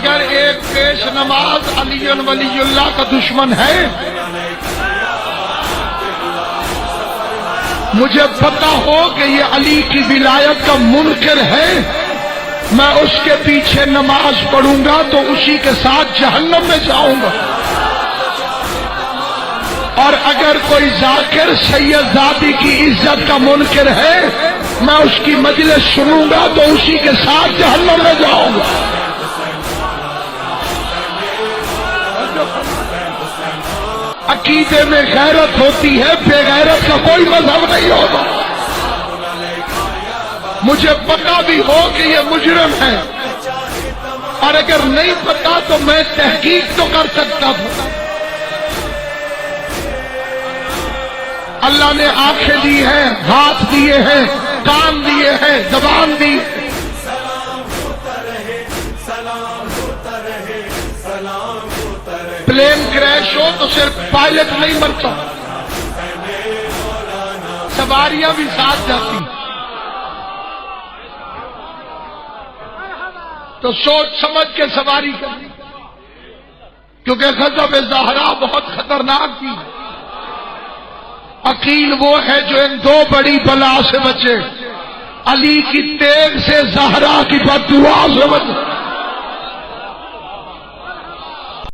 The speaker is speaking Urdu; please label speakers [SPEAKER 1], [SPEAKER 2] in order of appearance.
[SPEAKER 1] اگر ایک پیش نماز علی ولی اللہ کا دشمن ہے، مجھے پتا ہو کہ یہ علی کی ولایت کا منکر ہے، میں اس کے پیچھے نماز پڑھوں گا تو اسی کے ساتھ جہنم میں جاؤں گا۔ اور اگر کوئی ذاکر سید زادی کی عزت کا منکر ہے، میں اس کی مجلس سنوں گا تو اسی کے ساتھ جہنم میں جاؤں گا۔ عقیدے میں غیرت ہوتی ہے، بے غیرت کا کوئی مذہب نہیں ہوگا۔ مجھے پتا بھی ہو کہ یہ مجرم ہے، اور اگر نہیں پتا تو میں تحقیق تو کر سکتا تھا۔ اللہ نے آنکھیں دی ہیں، ہاتھ دیے ہیں، کان دیے ہیں، زبان دی۔ پلین کریش ہو تو صرف پائلٹ نہیں مرتا، سواریاں بھی ساتھ جاتی۔ تو سوچ سمجھ کے سواری کرنی، کیونکہ غضب زہرا بہت خطرناک تھی۔ عقیل وہ ہے جو ان دو بڑی بلا سے بچے، علی کی تیغ سے، زہرا کی بد دعا سے بچے۔